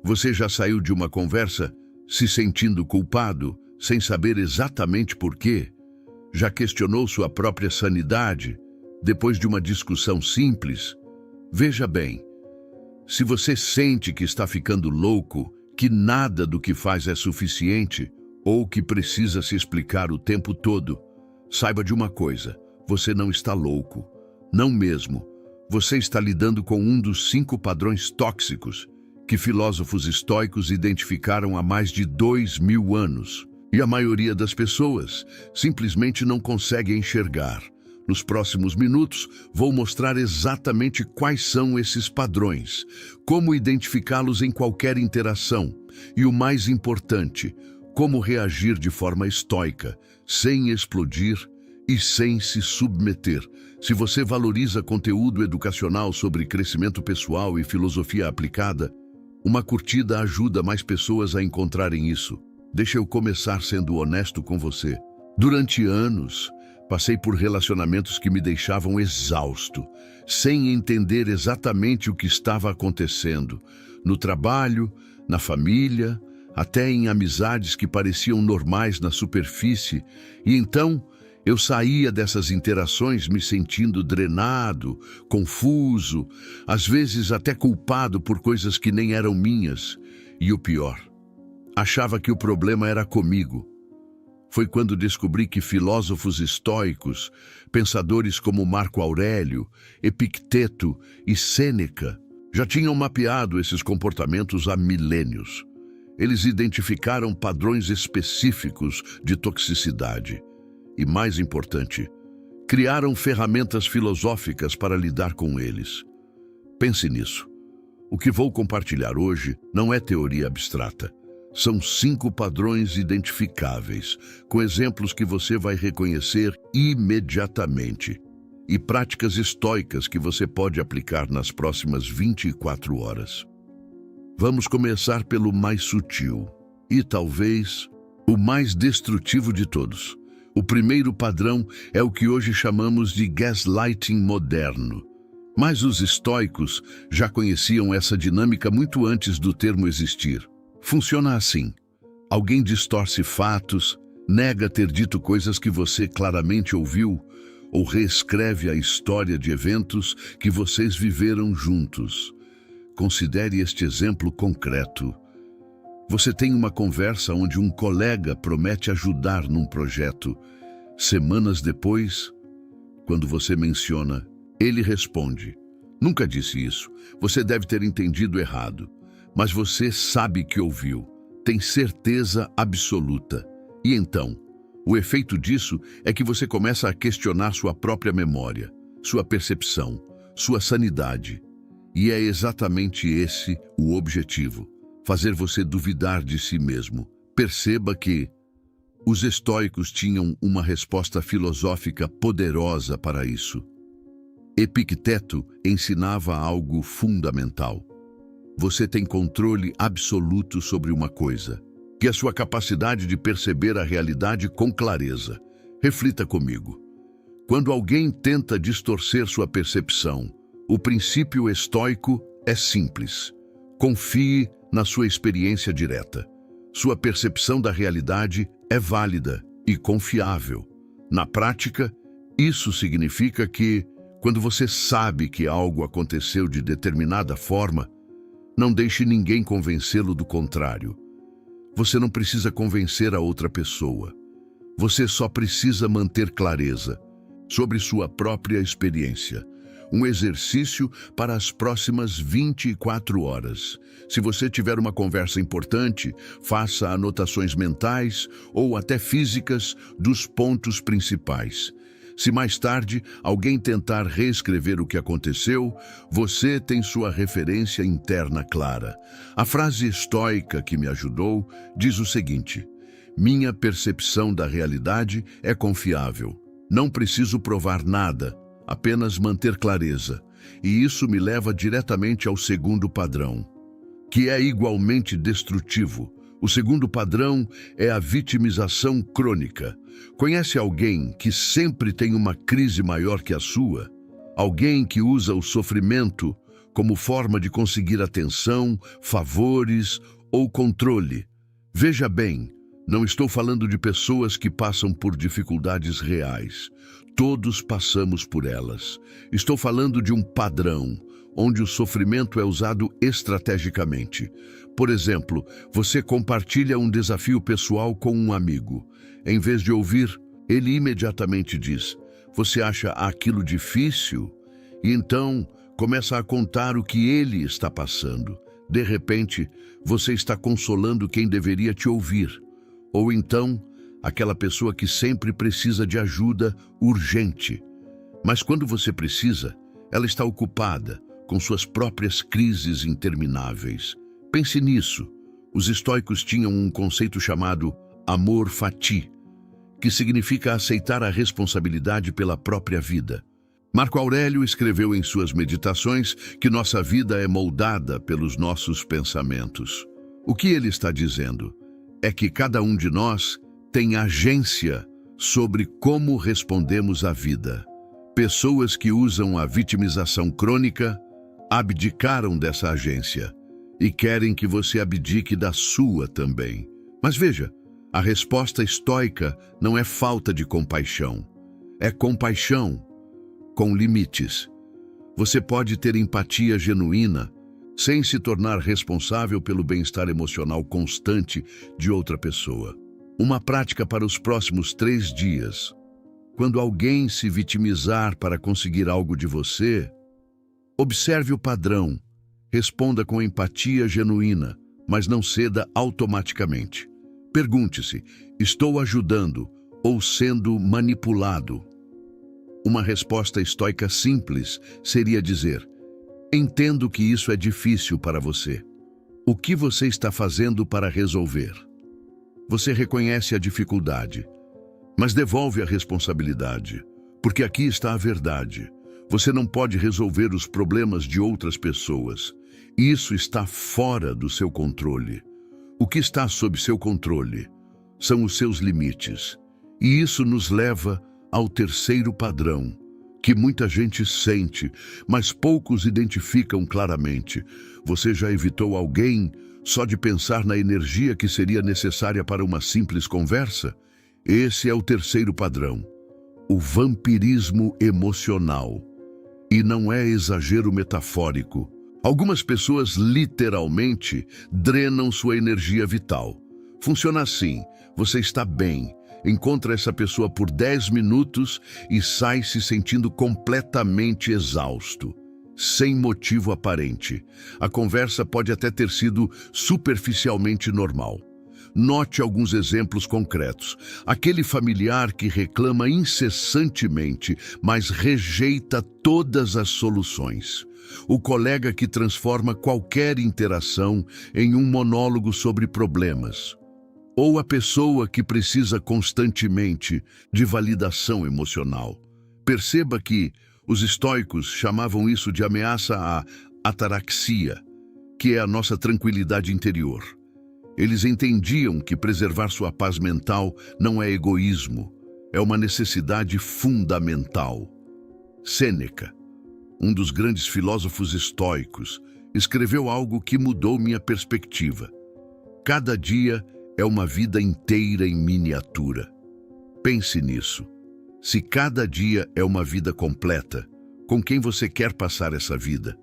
Você já saiu de uma conversa se sentindo culpado, sem saber exatamente por quê? Já questionou sua própria sanidade depois de uma discussão simples? Veja bem, se você sente que está ficando louco, que nada do que faz é suficiente, ou que precisa se explicar o tempo todo, saiba de uma coisa: você não está louco. Não mesmo. Você está lidando com um dos 5 padrões tóxicos que filósofos estoicos identificaram há mais de 2000 anos. E a maioria das pessoas simplesmente não consegue enxergar. Nos próximos minutos, vou mostrar exatamente quais são esses padrões, como identificá-los em qualquer interação e, o mais importante, como reagir de forma estoica, sem explodir e sem se submeter. Se você valoriza conteúdo educacional sobre crescimento pessoal e filosofia aplicada, uma curtida ajuda mais pessoas a encontrarem isso. Deixa eu começar sendo honesto com você. Durante anos, passei por relacionamentos que me deixavam exausto, sem entender exatamente o que estava acontecendo. No trabalho, na família, até em amizades que pareciam normais na superfície. E então, eu saía dessas interações me sentindo drenado, confuso, às vezes até culpado por coisas que nem eram minhas. E o pior, achava que o problema era comigo. Foi quando descobri que filósofos estoicos, pensadores como Marco Aurélio, Epicteto e Sêneca, já tinham mapeado esses comportamentos há milênios. Eles identificaram padrões específicos de toxicidade. E, mais importante, criaram ferramentas filosóficas para lidar com eles. Pense nisso. O que vou compartilhar hoje não é teoria abstrata. São 5 padrões identificáveis, com exemplos que você vai reconhecer imediatamente, e práticas estoicas que você pode aplicar nas próximas 24 horas. Vamos começar pelo mais sutil e, talvez, o mais destrutivo de todos. O primeiro padrão é o que hoje chamamos de gaslighting moderno. Mas os estoicos já conheciam essa dinâmica muito antes do termo existir. Funciona assim: alguém distorce fatos, nega ter dito coisas que você claramente ouviu, ou reescreve a história de eventos que vocês viveram juntos. Considere este exemplo concreto. Você tem uma conversa onde um colega promete ajudar num projeto. Semanas depois, quando você menciona, ele responde: "Nunca disse isso. Você deve ter entendido errado." Mas você sabe que ouviu, tem certeza absoluta. E então, o efeito disso é que você começa a questionar sua própria memória, sua percepção, sua sanidade. E é exatamente esse o objetivo: fazer você duvidar de si mesmo. Perceba que os estoicos tinham uma resposta filosófica poderosa para isso. Epicteto ensinava algo fundamental. Você tem controle absoluto sobre uma coisa, que é a sua capacidade de perceber a realidade com clareza. Reflita comigo. Quando alguém tenta distorcer sua percepção, o princípio estoico é simples: confie na sua experiência direta. Sua percepção da realidade é válida e confiável. Na prática, isso significa que, quando você sabe que algo aconteceu de determinada forma, não deixe ninguém convencê-lo do contrário. Você não precisa convencer a outra pessoa. Você só precisa manter clareza sobre sua própria experiência. Um exercício para as próximas 24 horas. Se você tiver uma conversa importante, faça anotações mentais ou até físicas dos pontos principais. Se mais tarde alguém tentar reescrever o que aconteceu, você tem sua referência interna clara. A frase estoica que me ajudou diz o seguinte: "Minha percepção da realidade é confiável. Não preciso provar nada, apenas manter clareza." E isso me leva diretamente ao segundo padrão, que é igualmente destrutivo. O segundo padrão é a vitimização crônica. Conhece alguém que sempre tem uma crise maior que a sua? Alguém que usa o sofrimento como forma de conseguir atenção, favores ou controle. Veja bem, não estou falando de pessoas que passam por dificuldades reais. Todos passamos por elas. Estou falando de um padrão, onde o sofrimento é usado estrategicamente. Por exemplo, você compartilha um desafio pessoal com um amigo. Em vez de ouvir, ele imediatamente diz: "Você acha aquilo difícil?" E então começa a contar o que ele está passando. De repente, você está consolando quem deveria te ouvir. Ou então, aquela pessoa que sempre precisa de ajuda urgente. Mas quando você precisa, ela está ocupada com suas próprias crises intermináveis. Pense nisso. Os estoicos tinham um conceito chamado amor fati, que significa aceitar a responsabilidade pela própria vida. Marco Aurélio escreveu em suas meditações que nossa vida é moldada pelos nossos pensamentos. O que ele está dizendo é que cada um de nós tem agência sobre como respondemos à vida. Pessoas que usam a vitimização crônica abdicaram dessa agência e querem que você abdique da sua também. Mas veja, a resposta estoica não é falta de compaixão, é compaixão com limites. Você pode ter empatia genuína sem se tornar responsável pelo bem-estar emocional constante de outra pessoa. Uma prática para os próximos 3 dias. Quando alguém se vitimizar para conseguir algo de você, observe o padrão, responda com empatia genuína, mas não ceda automaticamente. Pergunte-se: estou ajudando ou sendo manipulado? Uma resposta estoica simples seria dizer: entendo que isso é difícil para você. O que você está fazendo para resolver? Você reconhece a dificuldade, mas devolve a responsabilidade, porque aqui está a verdade. Você não pode resolver os problemas de outras pessoas. Isso está fora do seu controle. O que está sob seu controle são os seus limites. E isso nos leva ao terceiro padrão, que muita gente sente, mas poucos identificam claramente. Você já evitou alguém só de pensar na energia que seria necessária para uma simples conversa? Esse é o terceiro padrão, o vampirismo emocional. E não é exagero metafórico. Algumas pessoas literalmente drenam sua energia vital. Funciona assim: você está bem, encontra essa pessoa por 10 minutos e sai se sentindo completamente exausto, sem motivo aparente. A conversa pode até ter sido superficialmente normal. Note alguns exemplos concretos. Aquele familiar que reclama incessantemente, mas rejeita todas as soluções. O colega que transforma qualquer interação em um monólogo sobre problemas. Ou a pessoa que precisa constantemente de validação emocional. Perceba que os estoicos chamavam isso de ameaça à ataraxia, que é a nossa tranquilidade interior. Eles entendiam que preservar sua paz mental não é egoísmo, é uma necessidade fundamental. Sêneca, um dos grandes filósofos estoicos, escreveu algo que mudou minha perspectiva. Cada dia é uma vida inteira em miniatura. Pense nisso. Se cada dia é uma vida completa, com quem você quer passar essa vida?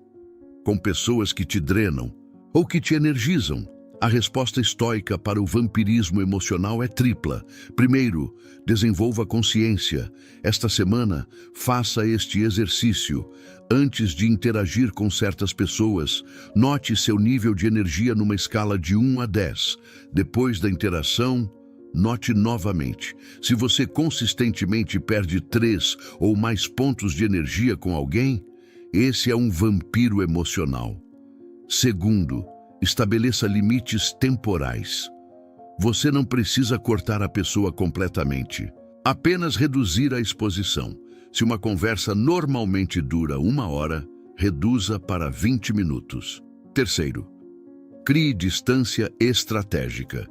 Com pessoas que te drenam ou que te energizam? A resposta estoica para o vampirismo emocional é tripla. Primeiro, desenvolva consciência. Esta semana, faça este exercício. Antes de interagir com certas pessoas, note seu nível de energia numa escala de 1 a 10. Depois da interação, note novamente. Se você consistentemente perde 3 ou mais pontos de energia com alguém, esse é um vampiro emocional. Segundo, estabeleça limites temporais. Você não precisa cortar a pessoa completamente, apenas reduzir a exposição. Se uma conversa normalmente dura 1 hora, reduza para 20 minutos. Terceiro, crie distância estratégica.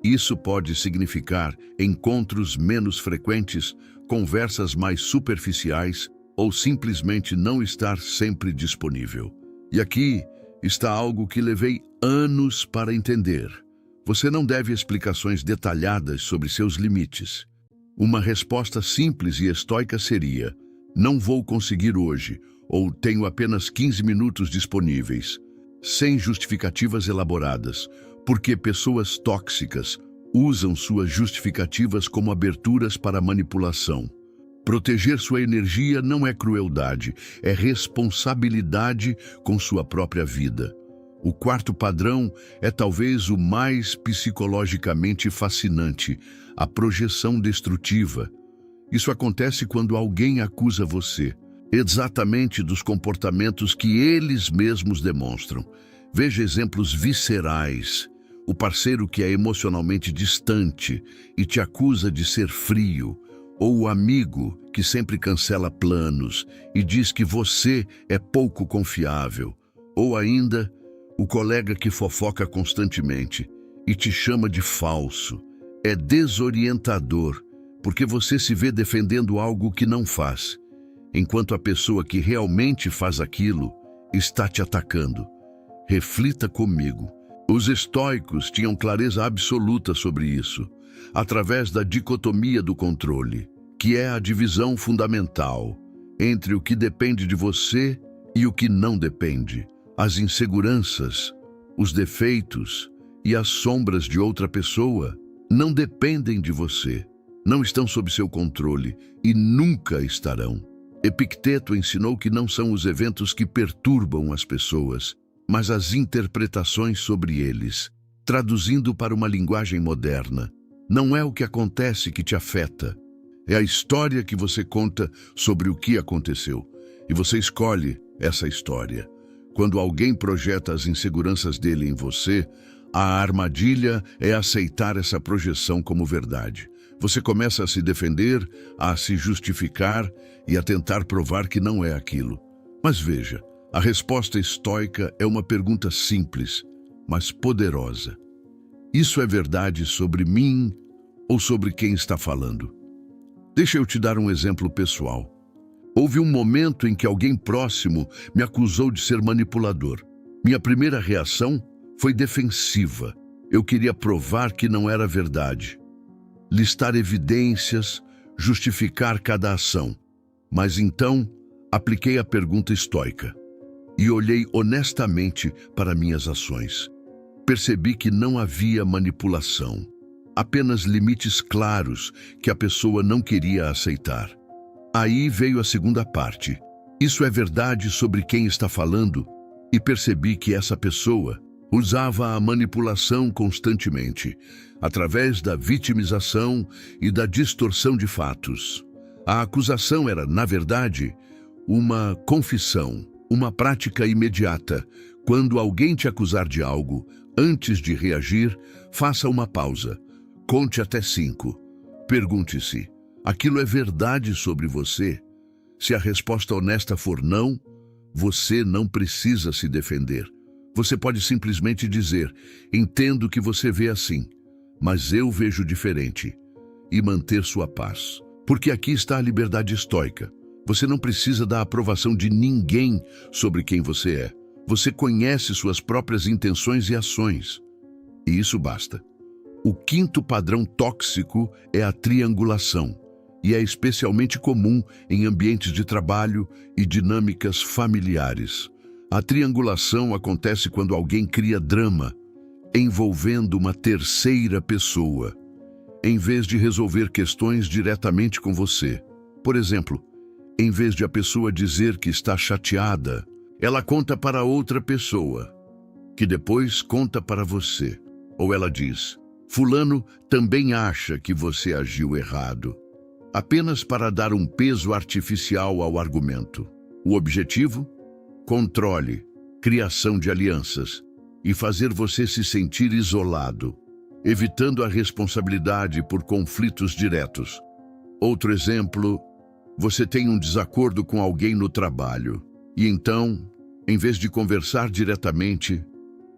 Isso pode significar encontros menos frequentes, conversas mais superficiais ou simplesmente não estar sempre disponível. E aqui está algo que levei anos para entender. Você não deve explicações detalhadas sobre seus limites. Uma resposta simples e estoica seria: não vou conseguir hoje, ou tenho apenas 15 minutos disponíveis, sem justificativas elaboradas, porque pessoas tóxicas usam suas justificativas como aberturas para manipulação. Proteger sua energia não é crueldade, é responsabilidade com sua própria vida. O quarto padrão é talvez o mais psicologicamente fascinante: a projeção destrutiva. Isso acontece quando alguém acusa você, exatamente dos comportamentos que eles mesmos demonstram. Veja exemplos viscerais. O parceiro que é emocionalmente distante e te acusa de ser frio, ou o amigo que sempre cancela planos e diz que você é pouco confiável, ou ainda o colega que fofoca constantemente e te chama de falso. É desorientador, porque você se vê defendendo algo que não faz, enquanto a pessoa que realmente faz aquilo está te atacando. Reflita comigo. Os estoicos tinham clareza absoluta sobre isso, através da dicotomia do controle, que é a divisão fundamental entre o que depende de você e o que não depende. As inseguranças, os defeitos e as sombras de outra pessoa não dependem de você, não estão sob seu controle e nunca estarão. Epicteto ensinou que não são os eventos que perturbam as pessoas, mas as interpretações sobre eles. Traduzindo para uma linguagem moderna, não é o que acontece que te afeta, é a história que você conta sobre o que aconteceu, e você escolhe essa história. Quando alguém projeta as inseguranças dele em você, a armadilha é aceitar essa projeção como verdade. Você começa a se defender, a se justificar e a tentar provar que não é aquilo. Mas veja, a resposta estoica é uma pergunta simples, mas poderosa. Isso é verdade sobre mim ou sobre quem está falando? Deixa eu te dar um exemplo pessoal. Houve um momento em que alguém próximo me acusou de ser manipulador. Minha primeira reação foi defensiva. Eu queria provar que não era verdade, listar evidências, justificar cada ação. Mas então, apliquei a pergunta estoica e olhei honestamente para minhas ações. Percebi que não havia manipulação, apenas limites claros que a pessoa não queria aceitar. Aí veio a segunda parte. Isso é verdade sobre quem está falando? E percebi que essa pessoa usava a manipulação constantemente, através da vitimização e da distorção de fatos. A acusação era, na verdade, uma confissão, uma prática imediata. Quando alguém te acusar de algo, antes de reagir, faça uma pausa. Conte até 5. Pergunte-se: aquilo é verdade sobre você? Se a resposta honesta for não, você não precisa se defender. Você pode simplesmente dizer: entendo que você vê assim, mas eu vejo diferente, e manter sua paz. Porque aqui está a liberdade estoica. Você não precisa da aprovação de ninguém sobre quem você é. Você conhece suas próprias intenções e ações. E isso basta. O quinto padrão tóxico é a triangulação, e é especialmente comum em ambientes de trabalho e dinâmicas familiares. A triangulação acontece quando alguém cria drama, envolvendo uma terceira pessoa, em vez de resolver questões diretamente com você. Por exemplo, em vez de a pessoa dizer que está chateada, ela conta para outra pessoa, que depois conta para você. Ou ela diz: fulano também acha que você agiu errado, apenas para dar um peso artificial ao argumento. O objetivo? Controle, criação de alianças e fazer você se sentir isolado, evitando a responsabilidade por conflitos diretos. Outro exemplo: você tem um desacordo com alguém no trabalho e então, em vez de conversar diretamente,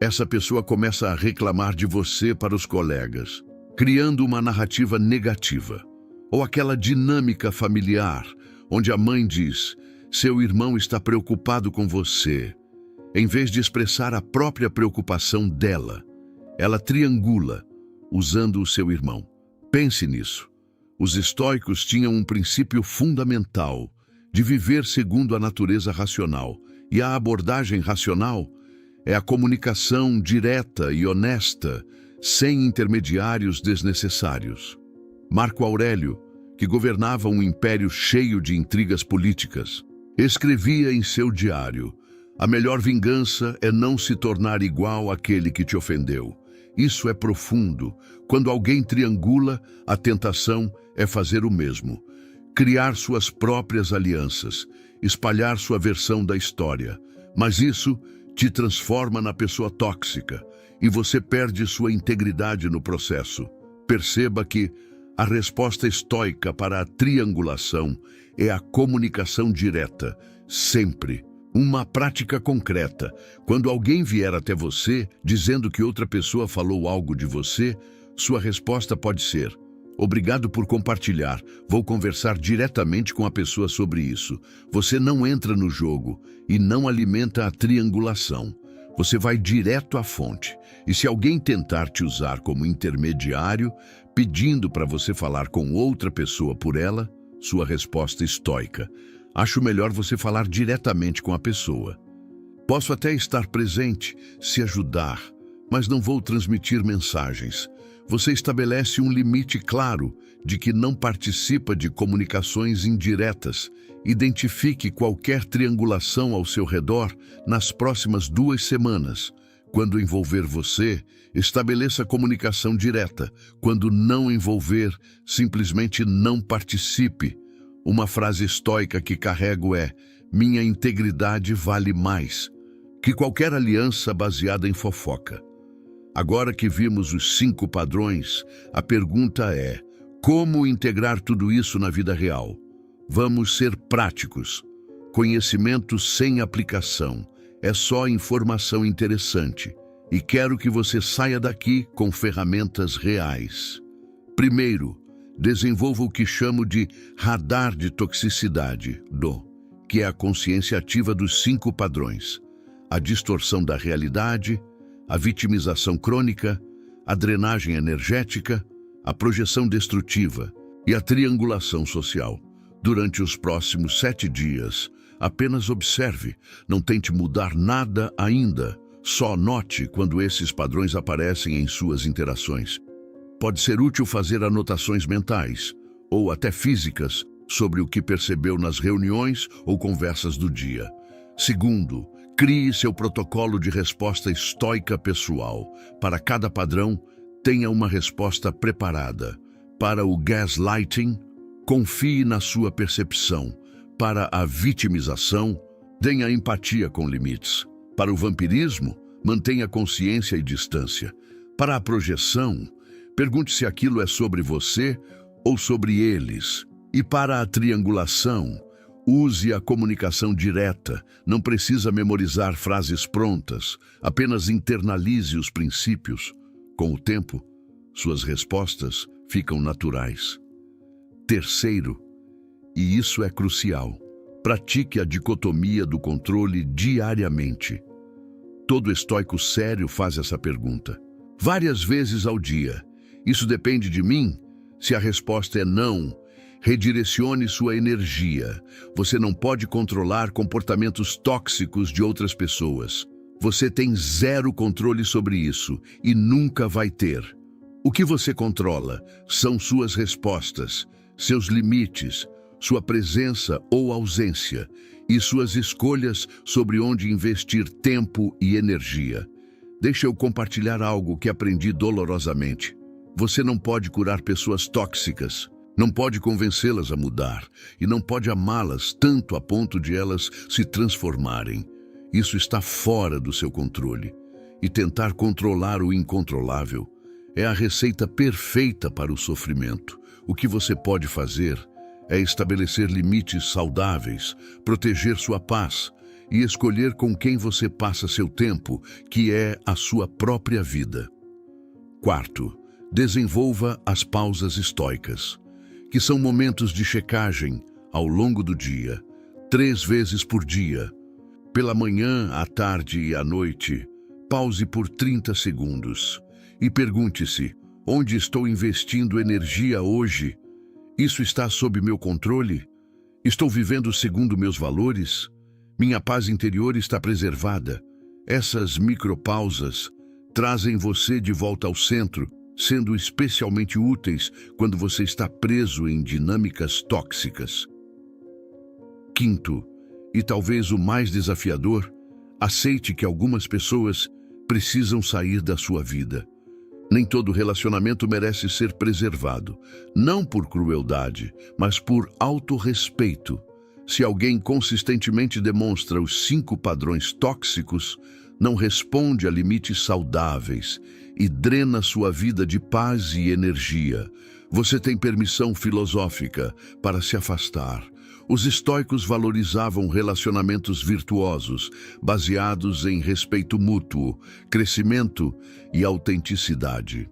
essa pessoa começa a reclamar de você para os colegas, criando uma narrativa negativa. Ou aquela dinâmica familiar, onde a mãe diz: seu irmão está preocupado com você. Em vez de expressar a própria preocupação dela, ela triangula, usando o seu irmão. Pense nisso. Os estoicos tinham um princípio fundamental de viver segundo a natureza racional, e a abordagem racional é a comunicação direta e honesta, sem intermediários desnecessários. Marco Aurélio, que governava um império cheio de intrigas políticas, escrevia em seu diário: "A melhor vingança é não se tornar igual àquele que te ofendeu." Isso é profundo. Quando alguém triangula, a tentação é fazer o mesmo. Criar suas próprias alianças, espalhar sua versão da história. Mas isso te transforma na pessoa tóxica e você perde sua integridade no processo. Perceba que a resposta estoica para a triangulação é a comunicação direta, sempre. Uma prática concreta. Quando alguém vier até você dizendo que outra pessoa falou algo de você, sua resposta pode ser: "Obrigado por compartilhar. Vou conversar diretamente com a pessoa sobre isso." Você não entra no jogo e não alimenta a triangulação. Você vai direto à fonte. E se alguém tentar te usar como intermediário, pedindo para você falar com outra pessoa por ela, sua resposta estoica: "Acho melhor você falar diretamente com a pessoa. Posso até estar presente, se ajudar, mas não vou transmitir mensagens." Você estabelece um limite claro de que não participa de comunicações indiretas. Identifique qualquer triangulação ao seu redor nas próximas 2 semanas. Quando envolver você, estabeleça comunicação direta. Quando não envolver, simplesmente não participe. Uma frase estoica que carrego é: "Minha integridade vale mais que qualquer aliança baseada em fofoca." Agora que vimos os 5 padrões, a pergunta é: como integrar tudo isso na vida real? Vamos ser práticos. Conhecimento sem aplicação é só informação interessante, e quero que você saia daqui com ferramentas reais. Primeiro, desenvolva o que chamo de radar de toxicidade, que é a consciência ativa dos 5 padrões: a distorção da realidade, a vitimização crônica, a drenagem energética, a projeção destrutiva e a triangulação social. Durante os próximos 7 dias, apenas observe, não tente mudar nada ainda, só note quando esses padrões aparecem em suas interações. Pode ser útil fazer anotações mentais, ou até físicas, sobre o que percebeu nas reuniões ou conversas do dia. Segundo, crie seu protocolo de resposta estoica pessoal. Para cada padrão, tenha uma resposta preparada. Para o gaslighting, confie na sua percepção. Para a vitimização, tenha empatia com limites. Para o vampirismo, mantenha consciência e distância. Para a projeção, pergunte se aquilo é sobre você ou sobre eles. E para a triangulação, use a comunicação direta. Não precisa memorizar frases prontas, apenas internalize os princípios. Com o tempo, suas respostas ficam naturais. Terceiro, e isso é crucial, pratique a dicotomia do controle diariamente. Todo estoico sério faz essa pergunta, várias vezes ao dia. Isso depende de mim? Se a resposta é não, redirecione sua energia. Você não pode controlar comportamentos tóxicos de outras pessoas. Você tem 0 controle sobre isso e nunca vai ter. O que você controla são suas respostas, seus limites, sua presença ou ausência e suas escolhas sobre onde investir tempo e energia. Deixa eu compartilhar algo que aprendi dolorosamente. Você não pode curar pessoas tóxicas, não pode convencê-las a mudar e não pode amá-las tanto a ponto de elas se transformarem. Isso está fora do seu controle. E tentar controlar o incontrolável é a receita perfeita para o sofrimento. O que você pode fazer é estabelecer limites saudáveis, proteger sua paz e escolher com quem você passa seu tempo, que é a sua própria vida. Quarto, desenvolva as pausas estoicas, que são momentos de checagem ao longo do dia, 3 vezes por dia. Pela manhã, à tarde e à noite, pause por 30 segundos e pergunte-se: onde estou investindo energia hoje? Isso está sob meu controle? Estou vivendo segundo meus valores? Minha paz interior está preservada? Essas micropausas trazem você de volta ao centro, sendo especialmente úteis quando você está preso em dinâmicas tóxicas. Quinto, e talvez o mais desafiador, aceite que algumas pessoas precisam sair da sua vida. Nem todo relacionamento merece ser preservado, não por crueldade, mas por autorrespeito. Se alguém consistentemente demonstra os 5 padrões tóxicos, não responde a limites saudáveis e drena sua vida de paz e energia, você tem permissão filosófica para se afastar. Os estoicos valorizavam relacionamentos virtuosos, baseados em respeito mútuo, crescimento e autenticidade.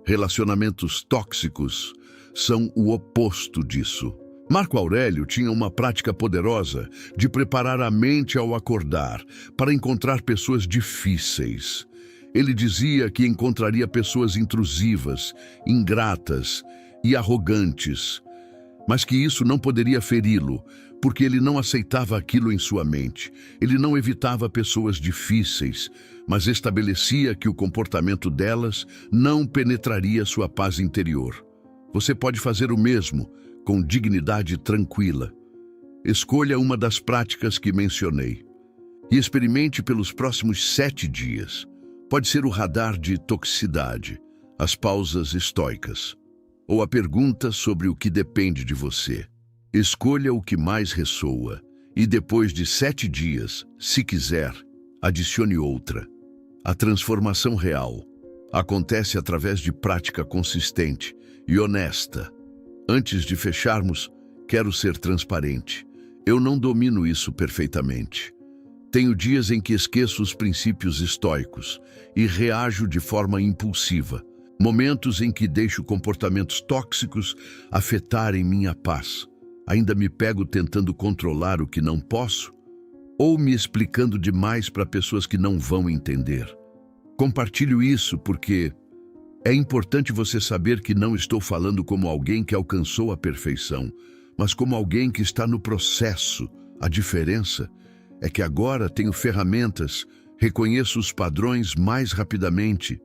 Relacionamentos tóxicos são o oposto disso. Marco Aurélio tinha uma prática poderosa de preparar a mente ao acordar para encontrar pessoas difíceis. Ele dizia que encontraria pessoas intrusivas, ingratas e arrogantes, mas que isso não poderia feri-lo, porque ele não aceitava aquilo em sua mente. Ele não evitava pessoas difíceis, mas estabelecia que o comportamento delas não penetraria sua paz interior. Você pode fazer o mesmo, com dignidade tranquila. Escolha uma das práticas que mencionei e experimente pelos próximos 7 dias. Pode ser o radar de toxicidade, as pausas estoicas, ou a pergunta sobre o que depende de você. Escolha o que mais ressoa e depois de 7 dias, se quiser, adicione outra. A transformação real acontece através de prática consistente e honesta. Antes de fecharmos, quero ser transparente. Eu não domino isso perfeitamente. Tenho dias em que esqueço os princípios estoicos e reajo de forma impulsiva. Momentos em que deixo comportamentos tóxicos afetarem minha paz. Ainda me pego tentando controlar o que não posso ou me explicando demais para pessoas que não vão entender. Compartilho isso porque é importante você saber que não estou falando como alguém que alcançou a perfeição, mas como alguém que está no processo. A diferença é que agora tenho ferramentas, reconheço os padrões mais rapidamente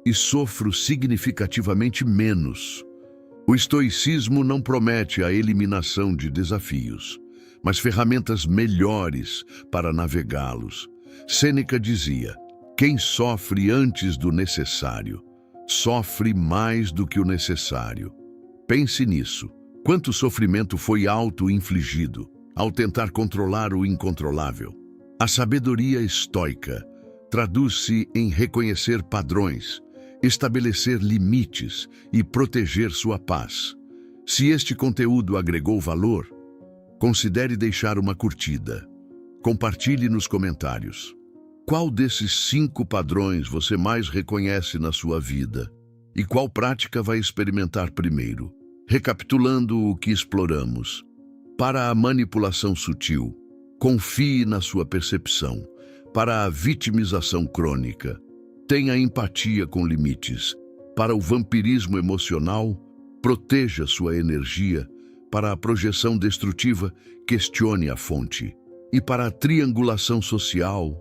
e sofro significativamente menos. O estoicismo não promete a eliminação de desafios, mas ferramentas melhores para navegá-los. Sêneca dizia: quem sofre antes do necessário, sofre mais do que o necessário. Pense nisso. Quanto sofrimento foi auto-infligido ao tentar controlar o incontrolável? A sabedoria estoica traduz-se em reconhecer padrões, estabelecer limites e proteger sua paz. Se este conteúdo agregou valor, considere deixar uma curtida. Compartilhe nos comentários. Qual desses 5 padrões você mais reconhece na sua vida? E qual prática vai experimentar primeiro? Recapitulando o que exploramos. Para a manipulação sutil, confie na sua percepção. Para a vitimização crônica, tenha empatia com limites. Para o vampirismo emocional, proteja sua energia. Para a projeção destrutiva, questione a fonte. E para a triangulação social,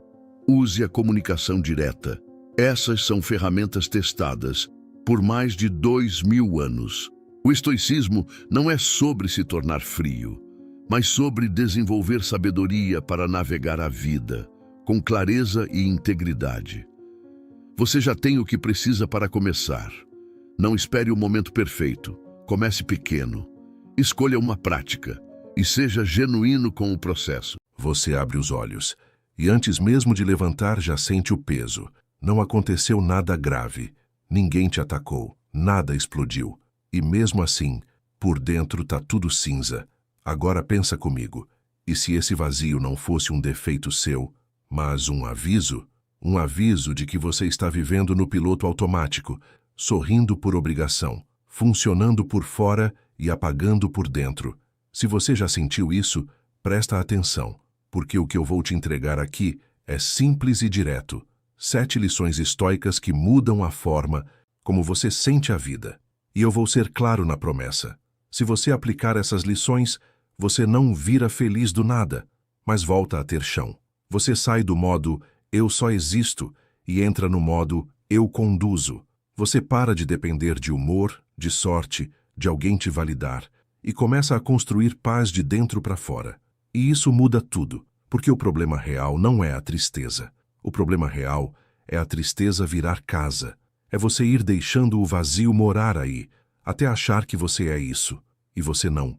use a comunicação direta. Essas são ferramentas testadas por mais de 2000 anos. O estoicismo não é sobre se tornar frio, mas sobre desenvolver sabedoria para navegar a vida, com clareza e integridade. Você já tem o que precisa para começar. Não espere o momento perfeito. Comece pequeno. Escolha uma prática e seja genuíno com o processo. Você abre os olhos e antes mesmo de levantar já sente o peso. Não aconteceu nada grave. Ninguém te atacou. Nada explodiu. E mesmo assim, por dentro tá tudo cinza. Agora pensa comigo. E se esse vazio não fosse um defeito seu, mas um aviso? Um aviso de que você está vivendo no piloto automático, sorrindo por obrigação, funcionando por fora e apagando por dentro. Se você já sentiu isso, presta atenção. porque o que eu vou te entregar aqui é simples e direto. 7 lições estoicas que mudam a forma como você sente a vida. E eu vou ser claro na promessa. Se você aplicar essas lições, você não vira feliz do nada, mas volta a ter chão. Você sai do modo eu só existo e entra no modo eu conduzo. Você para de depender de humor, de sorte, de alguém te validar e começa a construir paz de dentro para fora. E isso muda tudo, porque o problema real não é a tristeza. O problema real é a tristeza virar casa. É você ir deixando o vazio morar aí, até achar que você é isso, e você não.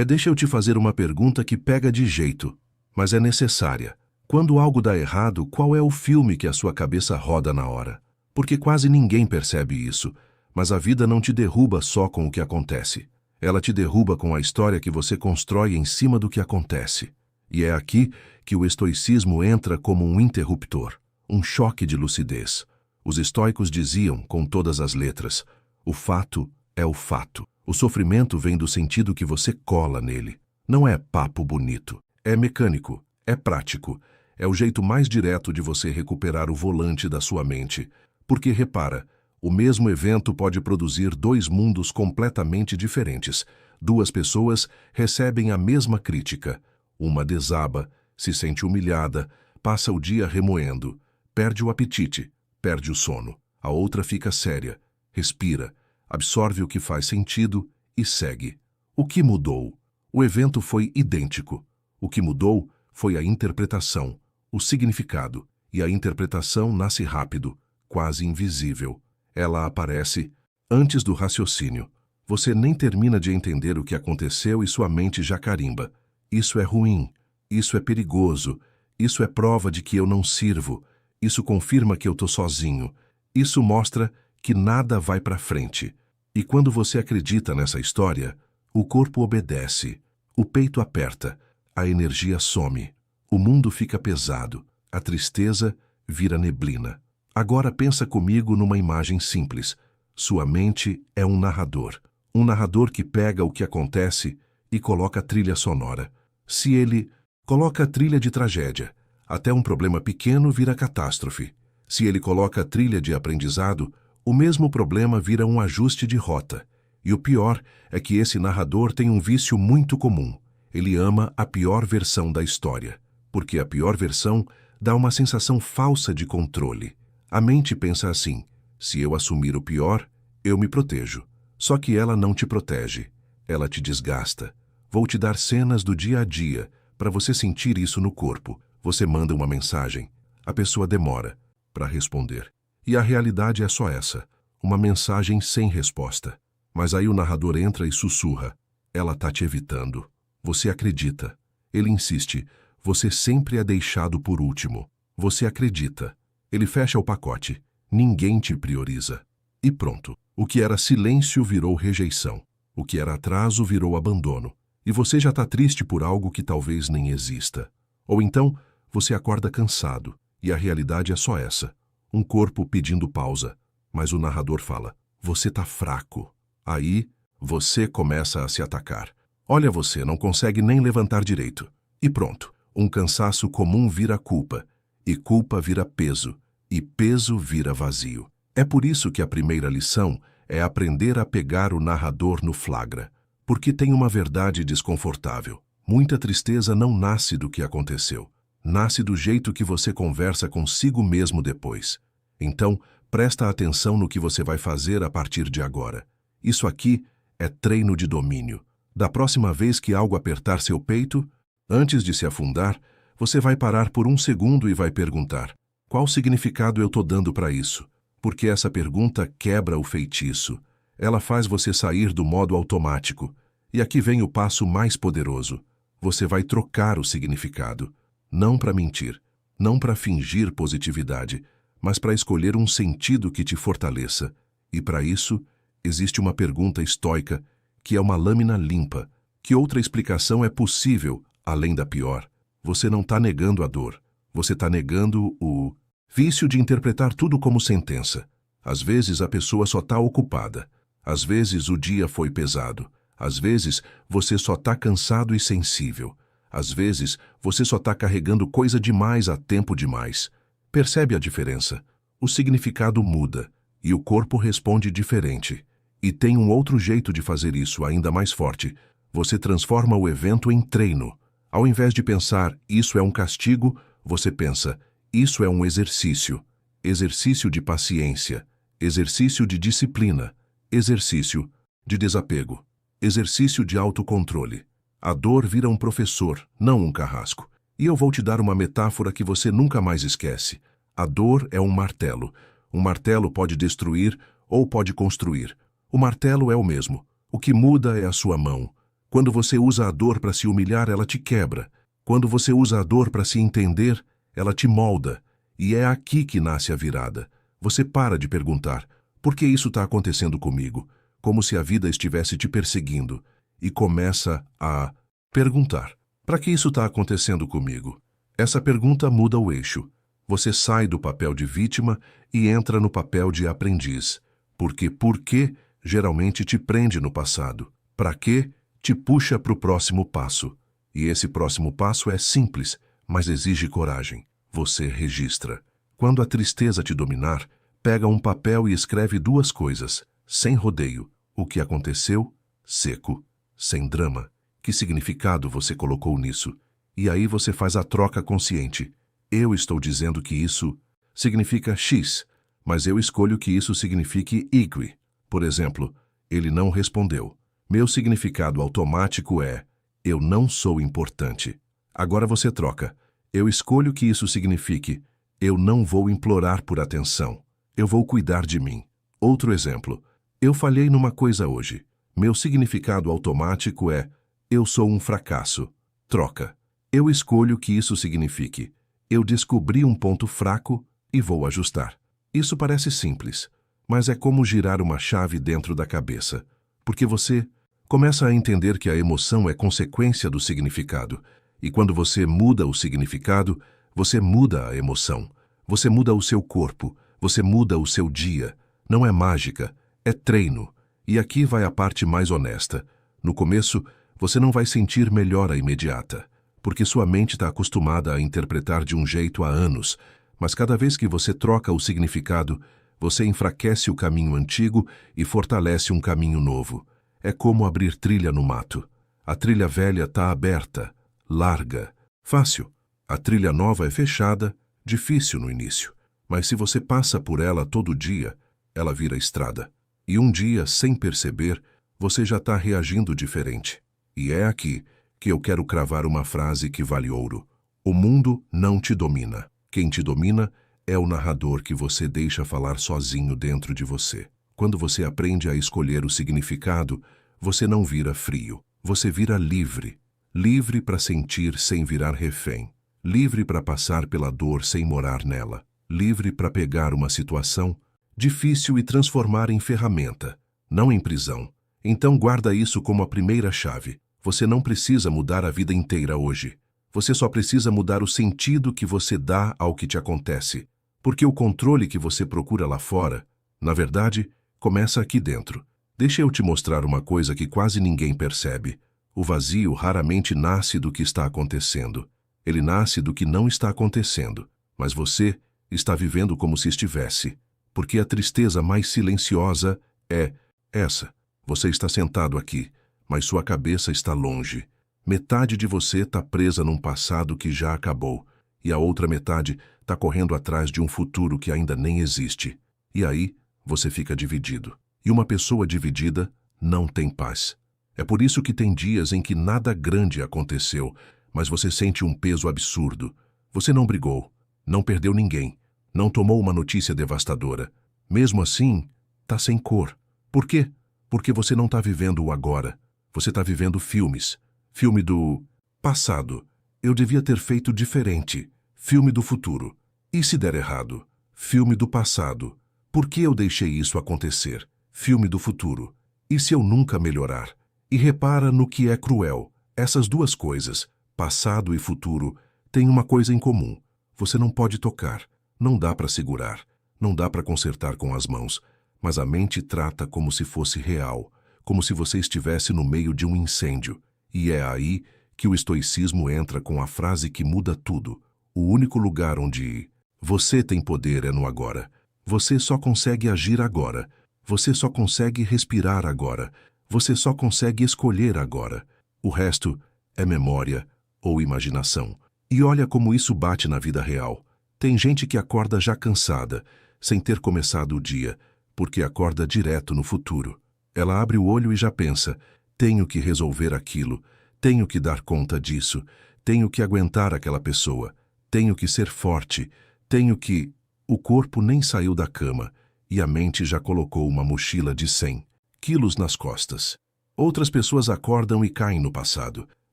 Deixa eu te fazer uma pergunta que pega de jeito, mas é necessária. Quando algo dá errado, qual é o filme que a sua cabeça roda na hora? Porque quase ninguém percebe isso, mas a vida não te derruba só com o que acontece. Ela te derruba com a história que você constrói em cima do que acontece. E é aqui que o estoicismo entra como um interruptor, um choque de lucidez. Os estoicos diziam, com todas as letras, o fato é o fato. O sofrimento vem do sentido que você cola nele. Não é papo bonito. É mecânico, é prático. É o jeito mais direto de você recuperar o volante da sua mente. Porque, repara, o mesmo evento pode produzir 2 mundos completamente diferentes. 2 pessoas recebem a mesma crítica. Uma desaba, se sente humilhada, passa o dia remoendo, perde o apetite, perde o sono. A outra fica séria, respira, absorve o que faz sentido e segue. O que mudou? O evento foi idêntico. O que mudou foi a interpretação, o significado. E a interpretação nasce rápido, quase invisível. Ela aparece antes do raciocínio. Você nem termina de entender o que aconteceu e sua mente já carimba. Isso é ruim, isso é perigoso, isso é prova de que eu não sirvo, isso confirma que eu tô sozinho, isso mostra que nada vai para frente. E quando você acredita nessa história, o corpo obedece, o peito aperta, a energia some, o mundo fica pesado, a tristeza vira neblina. Agora pensa comigo numa imagem simples. Sua mente é um narrador que pega o que acontece e coloca trilha sonora. Se ele coloca trilha de tragédia, até um problema pequeno vira catástrofe. Se ele coloca trilha de aprendizado, o mesmo problema vira um ajuste de rota. E o pior é que esse narrador tem um vício muito comum. Ele ama a pior versão da história, porque a pior versão dá uma sensação falsa de controle. A mente pensa assim: se eu assumir o pior, eu me protejo. Só que ela não te protege, ela te desgasta. Vou te dar cenas do dia a dia, para você sentir isso no corpo. Você manda uma mensagem, a pessoa demora para responder. E a realidade é só essa, uma mensagem sem resposta. Mas aí o narrador entra e sussurra: ela tá te evitando. Você acredita. Ele insiste: você sempre é deixado por último. Você acredita. Ele fecha o pacote. Ninguém te prioriza. E pronto. O que era silêncio virou rejeição. O que era atraso virou abandono. E você já está triste por algo que talvez nem exista. Ou então, você acorda cansado, e a realidade é só essa. Um corpo pedindo pausa. Mas o narrador fala: você está fraco. Aí, você começa a se atacar. Olha, você não consegue nem levantar direito. E pronto. Um cansaço comum vira culpa. E culpa vira peso. E peso vira vazio. É por isso que a primeira lição é aprender a pegar o narrador no flagra. Porque tem uma verdade desconfortável. Muita tristeza não nasce do que aconteceu. Nasce do jeito que você conversa consigo mesmo depois. Então, presta atenção no que você vai fazer a partir de agora. Isso aqui é treino de domínio. Da próxima vez que algo apertar seu peito, antes de se afundar, você vai parar por um segundo e vai perguntar: qual significado eu estou dando para isso? Porque essa pergunta quebra o feitiço. Ela faz você sair do modo automático. E aqui vem o passo mais poderoso. Você vai trocar o significado. Não para mentir, não para fingir positividade, mas para escolher um sentido que te fortaleça. E para isso, existe uma pergunta estoica, que é uma lâmina limpa. Que outra explicação é possível, além da pior? Você não está negando a dor. Você está negando o vício de interpretar tudo como sentença. Às vezes a pessoa só está ocupada. Às vezes o dia foi pesado. Às vezes você só está cansado e sensível. Às vezes, você só está carregando coisa demais há tempo demais. Percebe a diferença? O significado muda e o corpo responde diferente. E tem um outro jeito de fazer isso ainda mais forte. Você transforma o evento em treino. Ao invés de pensar, isso é um castigo, você pensa, isso é um exercício. Exercício de paciência, exercício de disciplina, exercício de desapego, exercício de autocontrole. A dor vira um professor, não um carrasco. E eu vou te dar uma metáfora que você nunca mais esquece. A dor é um martelo. Um martelo pode destruir ou pode construir. O martelo é o mesmo. O que muda é a sua mão. Quando você usa a dor para se humilhar, ela te quebra. Quando você usa a dor para se entender, ela te molda. E é aqui que nasce a virada. Você para de perguntar, por que isso está acontecendo comigo? Como se a vida estivesse te perseguindo. E começa a perguntar, para que isso está acontecendo comigo? Essa pergunta muda o eixo. Você sai do papel de vítima e entra no papel de aprendiz. Porque por quê geralmente te prende no passado. Para quê te puxa para o próximo passo. E esse próximo passo é simples, mas exige coragem. Você registra. Quando a tristeza te dominar, pega um papel e escreve duas coisas, sem rodeio. O que aconteceu? Seco. Sem drama. Que significado você colocou nisso? E aí você faz a troca consciente. Eu estou dizendo que isso significa X, mas eu escolho que isso signifique Y. Por exemplo, ele não respondeu. Meu significado automático é, eu não sou importante. Agora você troca. Eu escolho que isso signifique, eu não vou implorar por atenção. Eu vou cuidar de mim. Outro exemplo. Eu falhei numa coisa hoje. Meu significado automático é, eu sou um fracasso. Troca. Eu escolho que isso signifique, eu descobri um ponto fraco e vou ajustar. Isso parece simples, mas é como girar uma chave dentro da cabeça, porque você começa a entender que a emoção é consequência do significado, e quando você muda o significado, você muda a emoção, você muda o seu corpo, você muda o seu dia. Não é mágica, é treino. E aqui vai a parte mais honesta. No começo, você não vai sentir melhora imediata, porque sua mente está acostumada a interpretar de um jeito há anos, mas cada vez que você troca o significado, você enfraquece o caminho antigo e fortalece um caminho novo. É como abrir trilha no mato. A trilha velha está aberta, larga, fácil. A trilha nova é fechada, difícil no início. Mas se você passa por ela todo dia, ela vira estrada. E um dia, sem perceber, você já está reagindo diferente. E é aqui que eu quero cravar uma frase que vale ouro. O mundo não te domina. Quem te domina é o narrador que você deixa falar sozinho dentro de você. Quando você aprende a escolher o significado, você não vira frio. Você vira livre. Livre para sentir sem virar refém. Livre para passar pela dor sem morar nela. Livre para pegar uma situação difícil e transformar em ferramenta, não em prisão. Então guarda isso como a primeira chave. Você não precisa mudar a vida inteira hoje. Você só precisa mudar o sentido que você dá ao que te acontece. Porque o controle que você procura lá fora, na verdade, começa aqui dentro. Deixa eu te mostrar uma coisa que quase ninguém percebe. O vazio raramente nasce do que está acontecendo. Ele nasce do que não está acontecendo. Mas você está vivendo como se estivesse. Porque a tristeza mais silenciosa é essa. Você está sentado aqui, mas sua cabeça está longe. Metade de você está presa num passado que já acabou, e a outra metade está correndo atrás de um futuro que ainda nem existe. E aí, você fica dividido. E uma pessoa dividida não tem paz. É por isso que tem dias em que nada grande aconteceu, mas você sente um peso absurdo. Você não brigou, não perdeu ninguém, não tomou uma notícia devastadora. Mesmo assim, está sem cor. Por quê? Porque você não está vivendo o agora. Você está vivendo filmes. Filme do passado. Eu devia ter feito diferente. Filme do futuro. E se der errado? Filme do passado. Por que eu deixei isso acontecer? Filme do futuro. E se eu nunca melhorar? E repara no que é cruel. Essas duas coisas, passado e futuro, têm uma coisa em comum. Você não pode tocar. Não dá para segurar. Não dá para consertar com as mãos. Mas a mente trata como se fosse real. Como se você estivesse no meio de um incêndio. E é aí que o estoicismo entra com a frase que muda tudo. O único lugar onde você tem poder é no agora. Você só consegue agir agora. Você só consegue respirar agora. Você só consegue escolher agora. O resto é memória ou imaginação. E olha como isso bate na vida real. Tem gente que acorda já cansada, sem ter começado o dia, porque acorda direto no futuro. Ela abre o olho e já pensa: tenho que resolver aquilo, tenho que dar conta disso, tenho que aguentar aquela pessoa, tenho que ser forte, tenho que... O corpo nem saiu da cama e a mente já colocou uma mochila de 100 quilos nas costas. Outras pessoas acordam e caem no passado.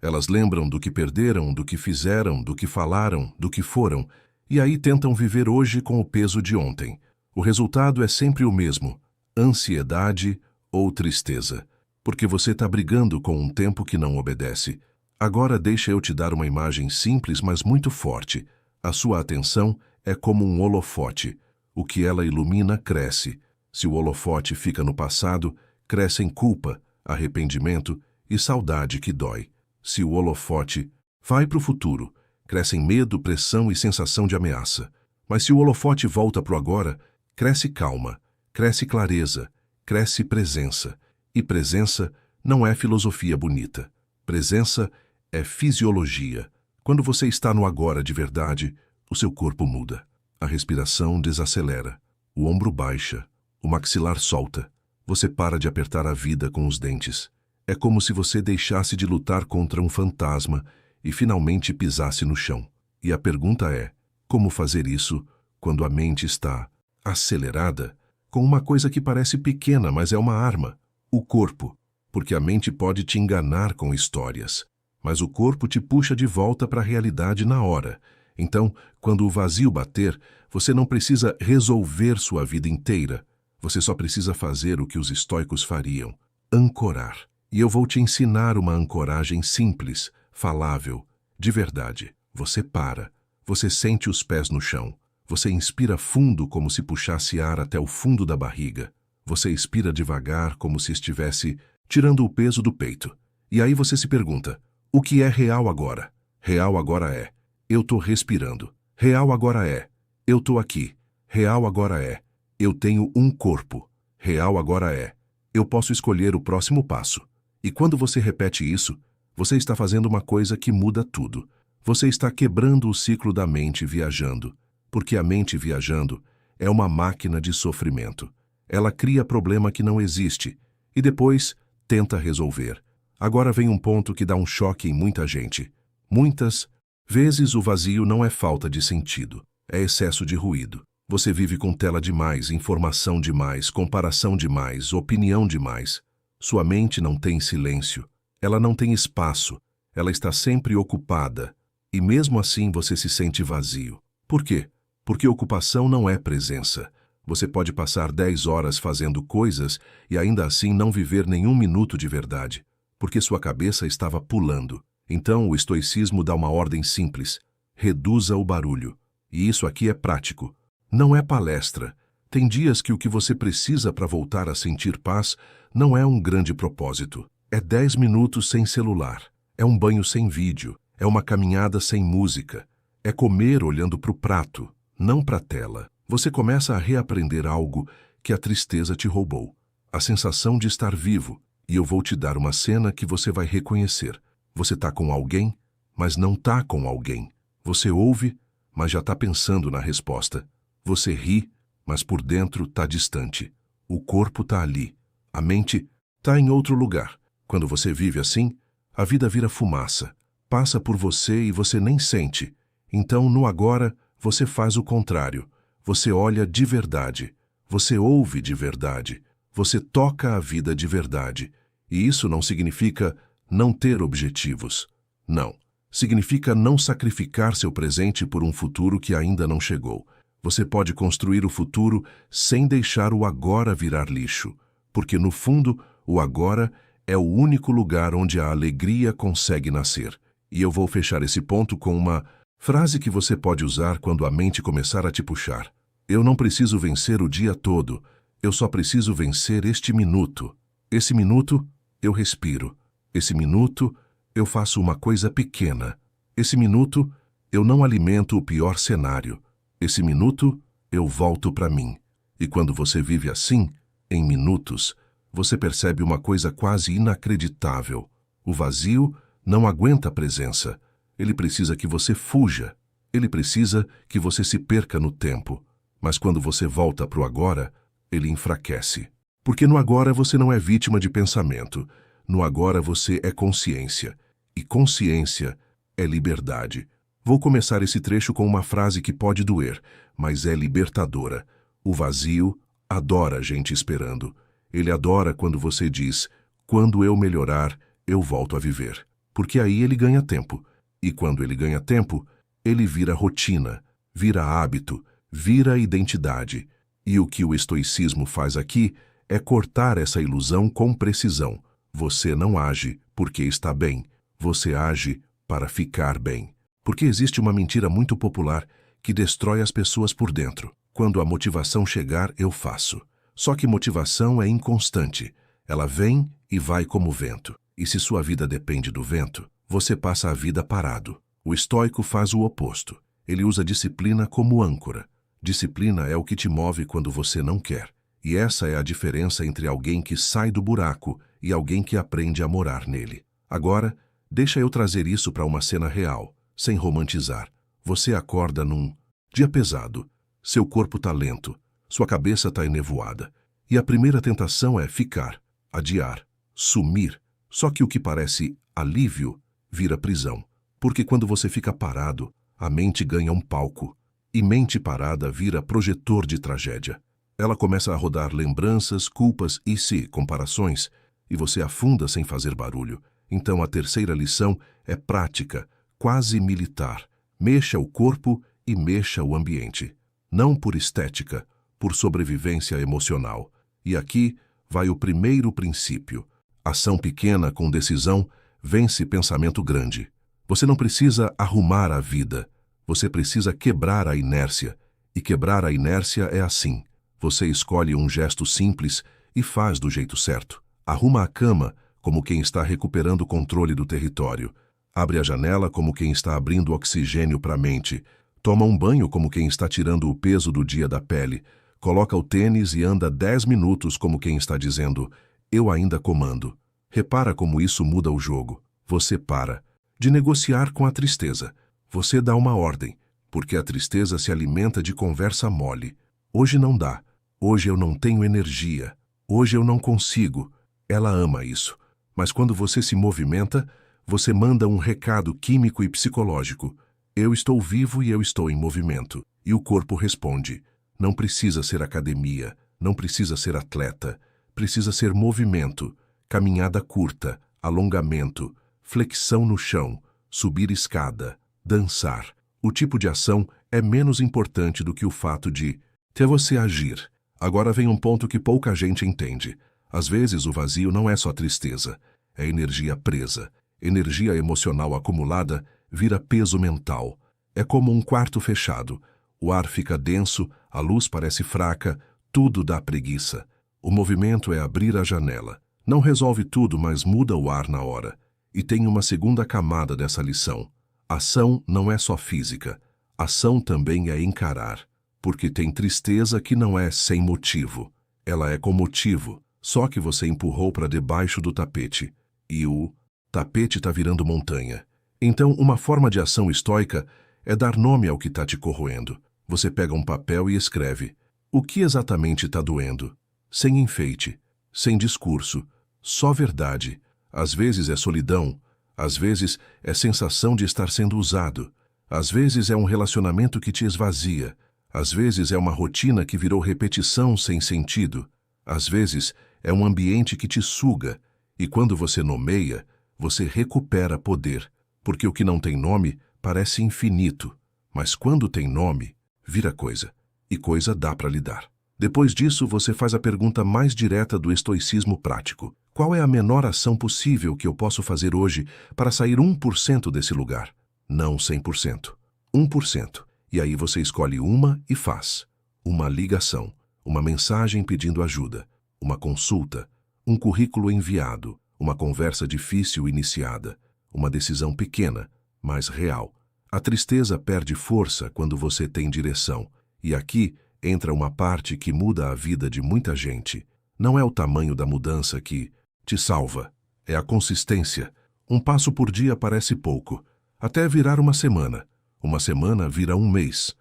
Elas lembram do que perderam, do que fizeram, do que falaram, do que foram, e aí tentam viver hoje com o peso de ontem. O resultado é sempre o mesmo: ansiedade ou tristeza, porque você está brigando com um tempo que não obedece. Agora deixa eu te dar uma imagem simples, mas muito forte. A sua atenção é como um holofote. O que ela ilumina cresce. Se o holofote fica no passado, crescem culpa, arrependimento e saudade que dói. Se o holofote vai para o futuro, crescem medo, pressão e sensação de ameaça. Mas se o holofote volta para o agora, cresce calma, cresce clareza, cresce presença. E presença não é filosofia bonita. Presença é fisiologia. Quando você está no agora de verdade, o seu corpo muda. A respiração desacelera, o ombro baixa, o maxilar solta. Você para de apertar a vida com os dentes. É como se você deixasse de lutar contra um fantasma e finalmente pisasse no chão. E a pergunta é: como fazer isso quando a mente está acelerada com uma coisa que parece pequena, mas é uma arma? O corpo. Porque a mente pode te enganar com histórias, mas o corpo te puxa de volta para a realidade na hora. Então, quando o vazio bater, você não precisa resolver sua vida inteira. Você só precisa fazer o que os estoicos fariam: ancorar. E eu vou te ensinar uma ancoragem simples, falável, de verdade. Você para, você sente os pés no chão, você inspira fundo como se puxasse ar até o fundo da barriga. Você expira devagar como se estivesse tirando o peso do peito. E aí você se pergunta: o que é real agora? Real agora é: eu tô respirando. Real agora é: eu tô aqui. Real agora é: eu tenho um corpo. Real agora é: eu posso escolher o próximo passo. E quando você repete isso, você está fazendo uma coisa que muda tudo. Você está quebrando o ciclo da mente viajando, porque a mente viajando é uma máquina de sofrimento. Ela cria problema que não existe e depois tenta resolver. Agora vem um ponto que dá um choque em muita gente. Muitas vezes o vazio não é falta de sentido, é excesso de ruído. Você vive com tela demais, informação demais, comparação demais, opinião demais. Sua mente não tem silêncio, ela não tem espaço, ela está sempre ocupada. E mesmo assim você se sente vazio. Por quê? Porque ocupação não é presença. Você pode passar 10 horas fazendo coisas e ainda assim não viver nenhum minuto de verdade, porque sua cabeça estava pulando. Então o estoicismo dá uma ordem simples: reduza o barulho. E isso aqui é prático. Não é palestra. Tem dias que o que você precisa para voltar a sentir paz não é um grande propósito. É 10 minutos sem celular. É um banho sem vídeo. É uma caminhada sem música. É comer olhando para o prato, não para a tela. Você começa a reaprender algo que a tristeza te roubou. A sensação de estar vivo. E eu vou te dar uma cena que você vai reconhecer. Você está com alguém, mas não está com alguém. Você ouve, mas já está pensando na resposta. Você ri, mas por dentro está distante. O corpo está ali. A mente está em outro lugar. Quando você vive assim, a vida vira fumaça. Passa por você e você nem sente. Então, no agora, você faz o contrário. Você olha de verdade. Você ouve de verdade. Você toca a vida de verdade. E isso não significa não ter objetivos. Não. Significa não sacrificar seu presente por um futuro que ainda não chegou. Você pode construir o futuro sem deixar o agora virar lixo, porque no fundo, o agora é o único lugar onde a alegria consegue nascer. E eu vou fechar esse ponto com uma frase que você pode usar quando a mente começar a te puxar. Eu não preciso vencer o dia todo, eu só preciso vencer este minuto. Esse minuto, eu respiro. Esse minuto, eu faço uma coisa pequena. Esse minuto, eu não alimento o pior cenário. Esse minuto, eu volto para mim. E quando você vive assim, em minutos, você percebe uma coisa quase inacreditável. O vazio não aguenta a presença. Ele precisa que você fuja. Ele precisa que você se perca no tempo. Mas quando você volta para o agora, ele enfraquece. Porque no agora você não é vítima de pensamento. No agora você é consciência. E consciência é liberdade. Vou começar esse trecho com uma frase que pode doer, mas é libertadora. O vazio adora gente esperando. Ele adora quando você diz, quando eu melhorar, eu volto a viver. Porque aí ele ganha tempo. E quando ele ganha tempo, ele vira rotina, vira hábito, vira identidade. E o que o estoicismo faz aqui é cortar essa ilusão com precisão. Você não age porque está bem. Você age para ficar bem. Porque existe uma mentira muito popular que destrói as pessoas por dentro. Quando a motivação chegar, eu faço. Só que motivação é inconstante. Ela vem e vai como vento. E se sua vida depende do vento, você passa a vida parado. O estoico faz o oposto. Ele usa disciplina como âncora. Disciplina é o que te move quando você não quer. E essa é a diferença entre alguém que sai do buraco e alguém que aprende a morar nele. Agora, deixa eu trazer isso para uma cena real, sem romantizar. Você acorda num dia pesado. Seu corpo está lento, sua cabeça está enevoada. E a primeira tentação é ficar, adiar, sumir. Só que o que parece alívio vira prisão. Porque quando você fica parado, a mente ganha um palco. E mente parada vira projetor de tragédia. Ela começa a rodar lembranças, culpas e comparações, e você afunda sem fazer barulho. Então a terceira lição é prática, quase militar. Mexa o corpo e mexa o ambiente. Não por estética, por sobrevivência emocional. E aqui vai o primeiro princípio. Ação pequena com decisão vence pensamento grande. Você não precisa arrumar a vida. Você precisa quebrar a inércia. E quebrar a inércia é assim. Você escolhe um gesto simples e faz do jeito certo. Arruma a cama como quem está recuperando o controle do território. Abre a janela como quem está abrindo oxigênio para a mente. Toma um banho como quem está tirando o peso do dia da pele. Coloca o tênis e anda 10 minutos como quem está dizendo, eu ainda comando. Repara como isso muda o jogo. Você para de negociar com a tristeza. Você dá uma ordem, porque a tristeza se alimenta de conversa mole. Hoje não dá. Hoje eu não tenho energia. Hoje eu não consigo. Ela ama isso. Mas quando você se movimenta, você manda um recado químico e psicológico. Eu estou vivo e eu estou em movimento. E o corpo responde. Não precisa ser academia, não precisa ser atleta. Precisa ser movimento, caminhada curta, alongamento, flexão no chão, subir escada, dançar. O tipo de ação é menos importante do que o fato de ter você agir. Agora vem um ponto que pouca gente entende. Às vezes o vazio não é só tristeza, é energia presa. Energia emocional acumulada vira peso mental. É como um quarto fechado. O ar fica denso, a luz parece fraca, tudo dá preguiça. O movimento é abrir a janela. Não resolve tudo, mas muda o ar na hora. E tem uma segunda camada dessa lição. Ação não é só física. Ação também é encarar. Porque tem tristeza que não é sem motivo. Ela é com motivo, só que você empurrou para debaixo do tapete. E o tapete está virando montanha. Então, uma forma de ação estoica é dar nome ao que está te corroendo. Você pega um papel e escreve. O que exatamente está doendo? Sem enfeite, sem discurso, só verdade. Às vezes é solidão, às vezes é sensação de estar sendo usado, às vezes é um relacionamento que te esvazia, às vezes é uma rotina que virou repetição sem sentido, às vezes é um ambiente que te suga, e quando você nomeia, você recupera poder, porque o que não tem nome parece infinito, mas quando tem nome, vira coisa, e coisa dá para lidar. Depois disso, você faz a pergunta mais direta do estoicismo prático. Qual é a menor ação possível que eu posso fazer hoje para sair 1% desse lugar? Não 100%. 1%. E aí você escolhe uma e faz. Uma ligação, uma mensagem pedindo ajuda, uma consulta, um currículo enviado, uma conversa difícil iniciada, uma decisão pequena, mas real. A tristeza perde força quando você tem direção. E aqui entra uma parte que muda a vida de muita gente. Não é o tamanho da mudança que te salva, é a consistência. Um passo por dia parece pouco, até virar uma semana. Uma semana vira um mês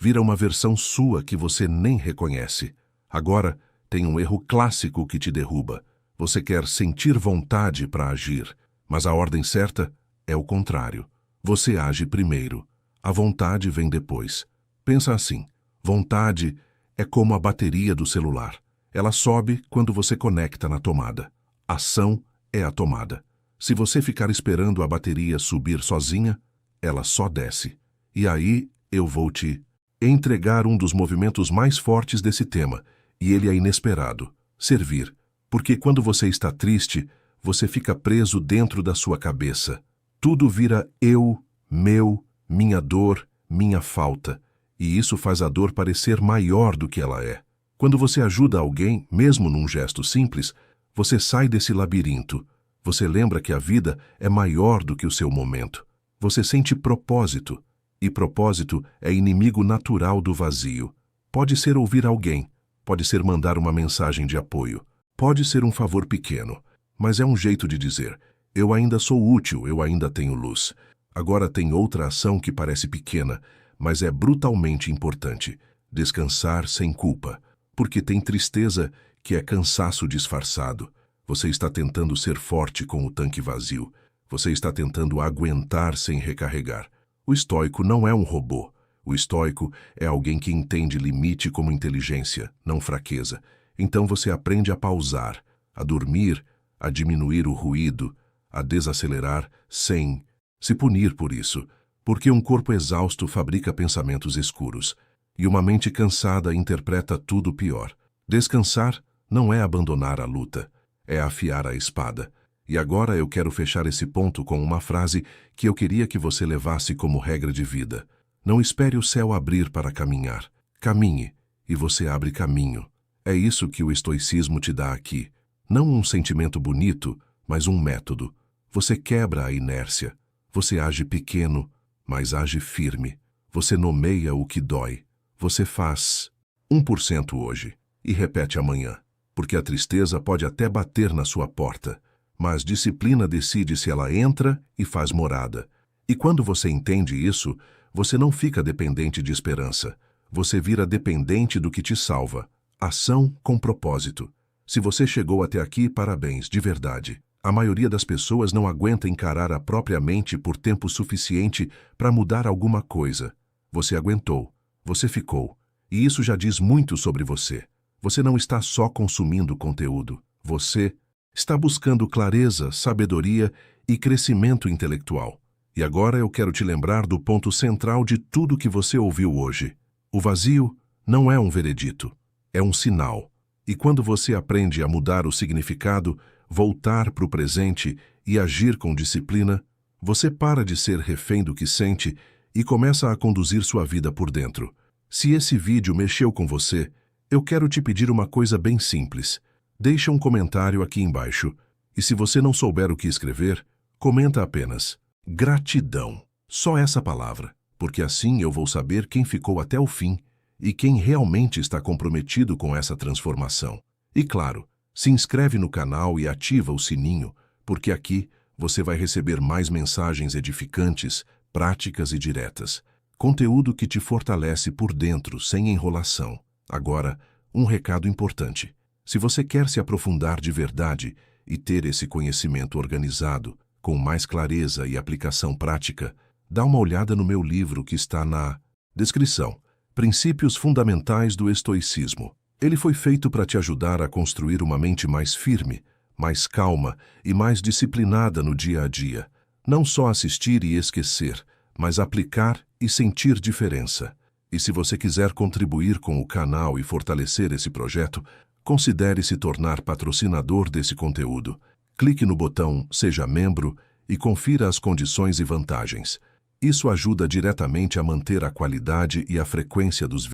vira uma versão sua que você nem reconhece. Agora, tem um erro clássico que te derruba. Você quer sentir vontade para agir, mas a ordem certa é o contrário. Você age primeiro. A vontade vem depois. Pensa assim, vontade é como a bateria do celular. Ela sobe quando você conecta na tomada. Ação é a tomada. Se você ficar esperando a bateria subir sozinha, ela só desce. E aí eu vou te entregar um dos movimentos mais fortes desse tema, e ele é inesperado: servir. Porque quando você está triste, você fica preso dentro da sua cabeça. Tudo vira eu, meu, minha dor, minha falta. E isso faz a dor parecer maior do que ela é. Quando você ajuda alguém, mesmo num gesto simples, você sai desse labirinto. Você lembra que a vida é maior do que o seu momento. Você sente propósito. E propósito é inimigo natural do vazio. Pode ser ouvir alguém, pode ser mandar uma mensagem de apoio, pode ser um favor pequeno, mas é um jeito de dizer: eu ainda sou útil, eu ainda tenho luz. Agora tem outra ação que parece pequena, mas é brutalmente importante: descansar sem culpa. Porque tem tristeza que é cansaço disfarçado. Você está tentando ser forte com o tanque vazio. Você está tentando aguentar sem recarregar. O estoico não é um robô. O estoico é alguém que entende limite como inteligência, não fraqueza. Então você aprende a pausar, a dormir, a diminuir o ruído, a desacelerar sem se punir por isso. Porque um corpo exausto fabrica pensamentos escuros. E uma mente cansada interpreta tudo pior. Descansar não é abandonar a luta, é afiar a espada. E agora eu quero fechar esse ponto com uma frase que eu queria que você levasse como regra de vida. Não espere o céu abrir para caminhar. Caminhe, e você abre caminho. É isso que o estoicismo te dá aqui. Não um sentimento bonito, mas um método. Você quebra a inércia. Você age pequeno, mas age firme. Você nomeia o que dói. Você faz 1% hoje e repete amanhã. Porque a tristeza pode até bater na sua porta, mas disciplina decide se ela entra e faz morada. E quando você entende isso, você não fica dependente de esperança. Você vira dependente do que te salva. Ação com propósito. Se você chegou até aqui, parabéns, de verdade. A maioria das pessoas não aguenta encarar a própria mente por tempo suficiente para mudar alguma coisa. Você aguentou. Você ficou. E isso já diz muito sobre você. Você não está só consumindo conteúdo. Você está buscando clareza, sabedoria e crescimento intelectual. E agora eu quero te lembrar do ponto central de tudo que você ouviu hoje. O vazio não é um veredito, é um sinal. E quando você aprende a mudar o significado, voltar para o presente e agir com disciplina, você para de ser refém do que sente e começa a conduzir sua vida por dentro. Se esse vídeo mexeu com você, eu quero te pedir uma coisa bem simples. Deixa um comentário aqui embaixo. E se você não souber o que escrever, comenta apenas gratidão. Só essa palavra, porque assim eu vou saber quem ficou até o fim e quem realmente está comprometido com essa transformação. E claro, se inscreve no canal e ativa o sininho, porque aqui você vai receber mais mensagens edificantes, práticas e diretas. Conteúdo que te fortalece por dentro, sem enrolação. Agora, um recado importante. Se você quer se aprofundar de verdade e ter esse conhecimento organizado, com mais clareza e aplicação prática, dá uma olhada no meu livro que está na descrição. Princípios Fundamentais do Estoicismo. Ele foi feito para te ajudar a construir uma mente mais firme, mais calma e mais disciplinada no dia a dia. Não só assistir e esquecer, mas aplicar e sentir diferença. E se você quiser contribuir com o canal e fortalecer esse projeto, considere se tornar patrocinador desse conteúdo. Clique no botão Seja Membro e confira as condições e vantagens. Isso ajuda diretamente a manter a qualidade e a frequência dos vídeos.